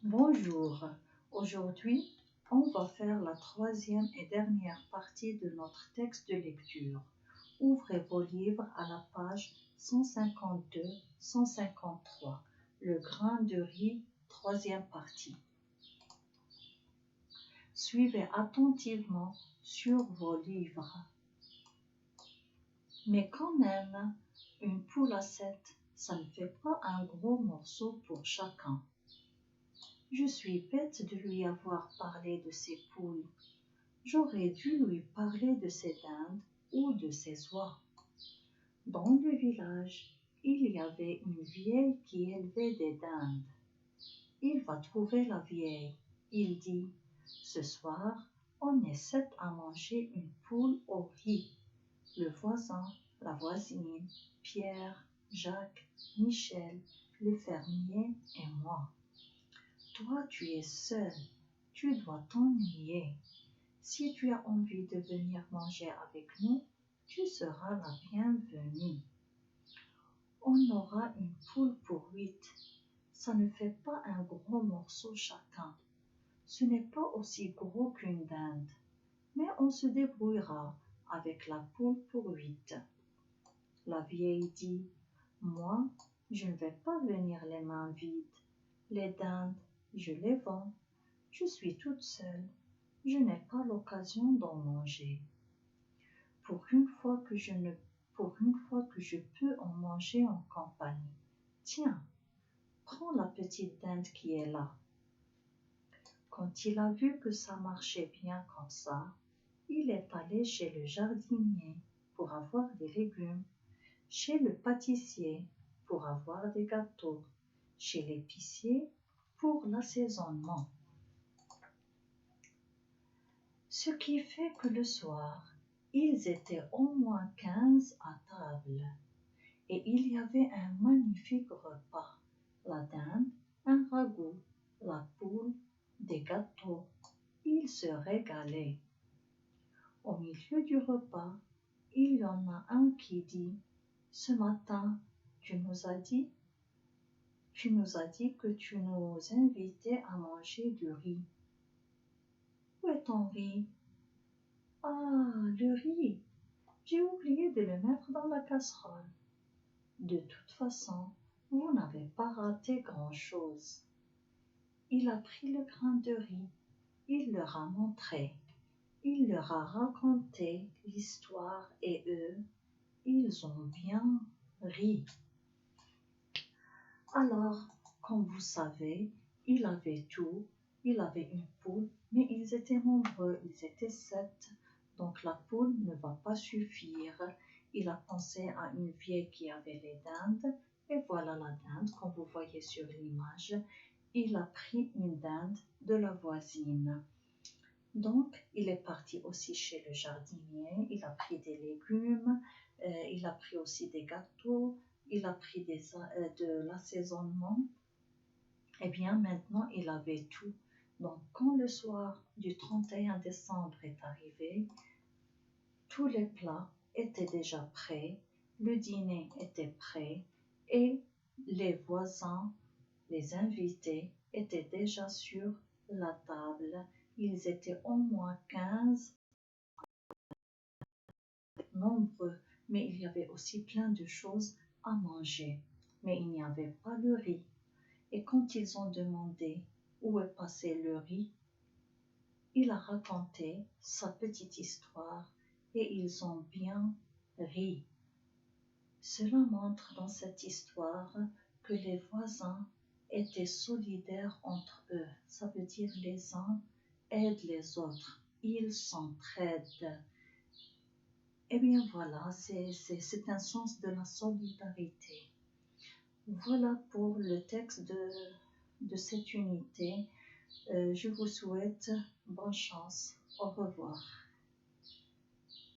Bonjour, aujourd'hui on va faire la troisième et dernière partie de notre texte de lecture. Ouvrez vos livres à la page 152-153, le grain de riz, troisième partie. Suivez attentivement sur vos livres. Mais quand même, une poule à 7, ça ne fait pas un gros morceau pour chacun. Je suis bête de lui avoir parlé de ses poules. J'aurais dû lui parler de ses dindes ou de ses oies. Dans le village, il y avait une vieille qui élevait des dindes. Il va trouver la vieille. Il dit, ce soir, on est 7 à manger une poule au riz. Le voisin, la voisine, Pierre, Jacques, Michel, le fermier et moi. Toi, tu es seul, tu dois t'ennuyer. Si tu as envie de venir manger avec nous, tu seras la bienvenue. On aura une poule pour 8. Ça ne fait pas un gros morceau chacun. Ce n'est pas aussi gros qu'une dinde, mais on se débrouillera avec la poule pour 8. La vieille dit, moi, je ne vais pas venir les mains vides. Les dindes, je les vends. Je suis toute seule. Je n'ai pas l'occasion d'en manger. Pour une fois que je peux en manger en compagnie. Tiens, prends la petite dinde qui est là. Quand il a vu que ça marchait bien comme ça, il est allé chez le jardinier pour avoir des légumes, chez le pâtissier pour avoir des gâteaux, chez l'épicier pour l'assaisonnement. Ce qui fait que le soir, ils étaient au moins 15 à table. Et il y avait un magnifique repas. La dinde, un ragoût, la poule, des gâteaux. Ils se régalaient. Au milieu du repas, il y en a un qui dit, ce matin, tu nous as dit que tu nous invitais à manger du riz. Où est ton riz? Ah, le riz! J'ai oublié de le mettre dans la casserole. De toute façon, vous n'avez pas raté grand-chose. Il a pris le grain de riz, il leur a montré, il leur a raconté l'histoire et eux, ils ont bien ri. Alors, comme vous savez, il avait tout, il avait une poule, mais ils étaient nombreux, ils étaient 7. Donc la poule ne va pas suffire. Il a pensé à une vieille qui avait les dindes, et voilà la dinde, comme vous voyez sur l'image. Il a pris une dinde de la voisine. Donc, il est parti aussi chez le jardinier, il a pris des légumes, il a pris aussi des gâteaux, il a pris de l'assaisonnement. Eh bien, maintenant, il avait tout. Donc, quand le soir du 31 décembre est arrivé, tous les plats étaient déjà prêts, le dîner était prêt et les voisins, les invités étaient déjà sur la table. Ils étaient au moins 15, nombreux, mais il y avait aussi plein de choses à manger. Mais il n'y avait pas le riz. Et quand ils ont demandé où est passé le riz, il a raconté sa petite histoire et ils ont bien ri. Cela montre dans cette histoire que les voisins étaient solidaires entre eux. Ça veut dire les uns aident les autres. Ils s'entraident. Eh bien voilà, c'est un sens de la solidarité. Voilà pour le texte de cette unité. Je vous souhaite bonne chance. Au revoir.